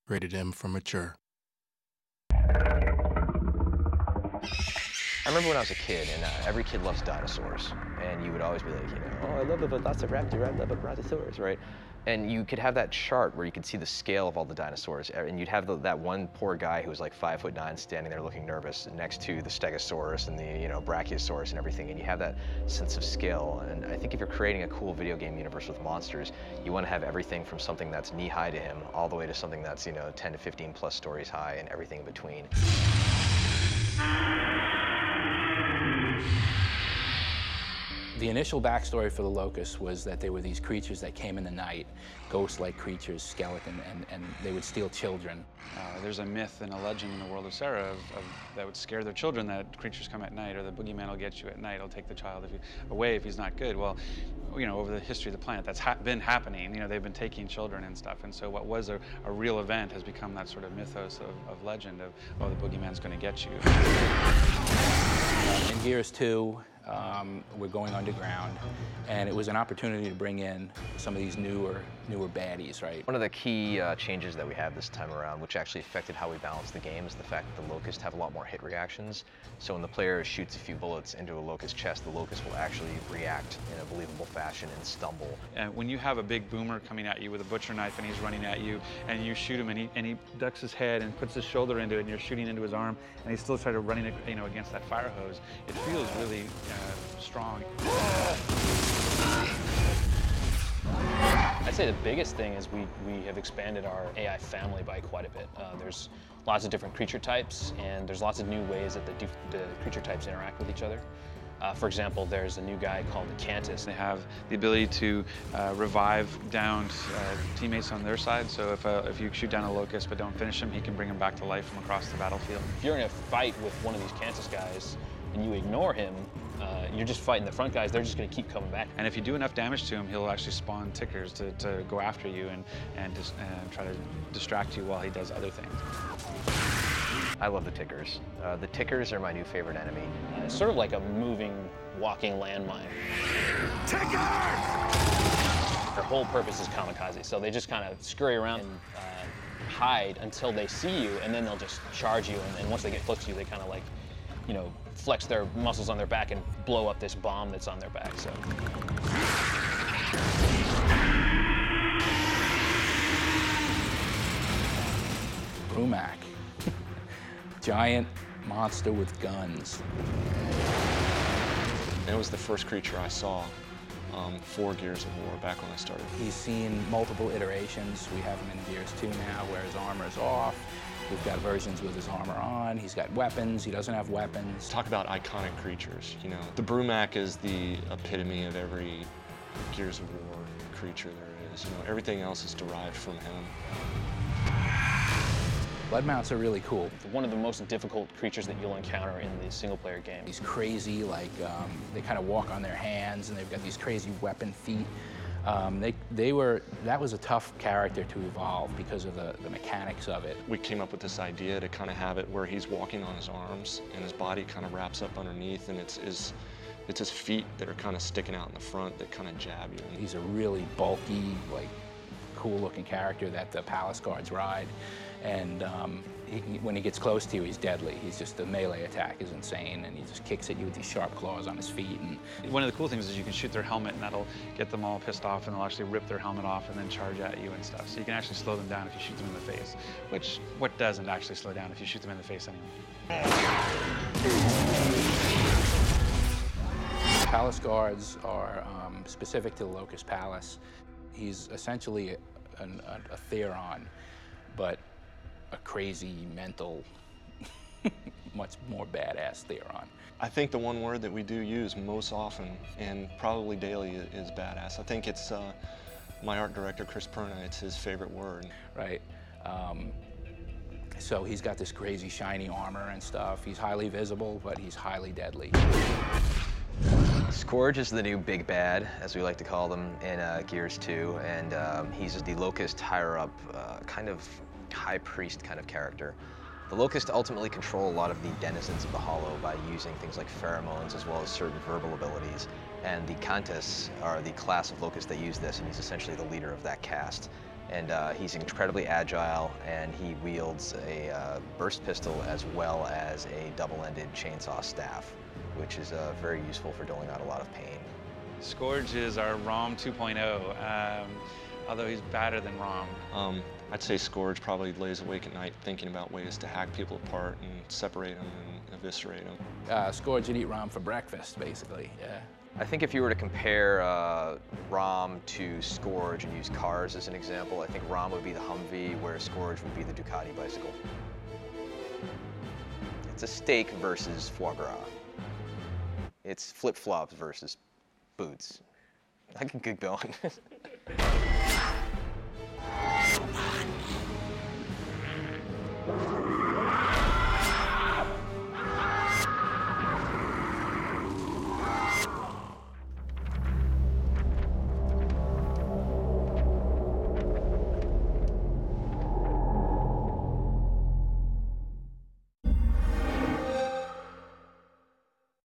Rated M for mature. I remember when I was a kid, and every kid loves dinosaurs, and you would always be like, oh, I love a velociraptor, I love a brontosaurus, right? And you could have that chart where you could see the scale of all the dinosaurs, and you'd have that one poor guy who was like 5'9", standing there looking nervous next to the stegosaurus and the brachiosaurus and everything, and you have that sense of scale. And I think if you're creating a cool video game universe with monsters, you want to have everything from something that's knee-high to him all the way to something that's 10 to 15 plus stories high and everything in between. The initial backstory for the Locusts was that they were these creatures that came in the night, ghost-like creatures, skeleton, and they would steal children. There's a myth and a legend in the world of Sarah that would scare their children, that creatures come at night, or the boogeyman will get you at night, he'll take the child away if he's not good. Well, over the history of the planet, that's been happening. They've been taking children and stuff, and so what was a real event has become that sort of mythos of legend of, oh, the boogeyman's going to get you. In Gears 2, we're going underground, and it was an opportunity to bring in some of these newer baddies, right? One of the key changes that we have this time around, which actually affected how we balance the game, is the fact that the Locusts have a lot more hit reactions. So when the player shoots a few bullets into a Locust chest, the Locust will actually react in a believable fashion and stumble. And when you have a big boomer coming at you with a butcher knife and he's running at you, and you shoot him and he ducks his head and puts his shoulder into it, and you're shooting into his arm, and he's still trying to running against that fire hose, it feels really strong. I'd say the biggest thing is we have expanded our AI family by quite a bit. There's lots of different creature types, and there's lots of new ways that the creature types interact with each other. For example, there's a new guy called the Cantus. They have the ability to revive downed teammates on their side. So if you shoot down a Locust but don't finish him, he can bring him back to life from across the battlefield. If you're in a fight with one of these Cantus guys and you ignore him, you're just fighting the front guys, they're just going to keep coming back. And if you do enough damage to him, he'll actually spawn tickers to go after you and try to distract you while he does other things. I love the tickers. The tickers are my new favorite enemy. It's sort of like a moving, walking landmine. Tickers! Their whole purpose is kamikaze, so they just kind of scurry around and hide until they see you, and then they'll just charge you, and once they get close to you, they kind of like, flex their muscles on their back and blow up this bomb that's on their back, so. Brumac. Giant monster with guns. It was the first creature I saw for Gears of War back when I started. He's seen multiple iterations. We have him in Gears 2 now, where his armor's off. We've got versions with his armor on. He's got weapons. He doesn't have weapons. Talk about iconic creatures, The Brumac is the epitome of every Gears of War creature there is. Everything else is derived from him. Blood mounts are really cool. One of the most difficult creatures that you'll encounter in the single-player game. He's crazy, they kind of walk on their hands, and they've got these crazy weapon feet. That was a tough character to evolve because of the mechanics of it. We came up with this idea to kind of have it where he's walking on his arms, and his body kind of wraps up underneath, and it's his feet that are kind of sticking out in the front that kind of jab you. He's a really bulky, cool-looking character that the palace guards ride, and when he gets close to you, he's deadly. The melee attack is insane, and he just kicks at you with these sharp claws on his feet. And one of the cool things is you can shoot their helmet, and that'll get them all pissed off, and they'll actually rip their helmet off and then charge at you and stuff. So you can actually slow them down if you shoot them in the face, which what doesn't actually slow down if you shoot them in the face anyway. Palace guards are specific to the Locust Palace. He's essentially a Theron, but a crazy, mental, much more badass Theron. I think the one word that we do use most often, and probably daily, is badass. I think it's my art director, Chris Perna, it's his favorite word. Right. So he's got this crazy, shiny armor and stuff. He's highly visible, but he's highly deadly. Scourge is the new big bad, as we like to call them, in Gears 2, and he's the Locust higher-up, kind of high priest kind of character. The Locusts ultimately control a lot of the denizens of the Hollow by using things like pheromones as well as certain verbal abilities, and the Cantus are the class of Locusts that use this, and he's essentially the leader of that caste. And he's incredibly agile, and he wields a burst pistol as well as a double-ended chainsaw staff, which is very useful for doling out a lot of pain. Scourge is our ROM 2.0, although he's badder than ROM. I'd say Scourge probably lays awake at night thinking about ways to hack people apart and separate them and eviscerate them. Scourge would eat Rom for breakfast, basically, yeah. I think if you were to compare Rom to Scourge and use cars as an example, I think Rom would be the Humvee, where Scourge would be the Ducati bicycle. It's a steak versus foie gras. It's flip-flops versus boots. I can keep going.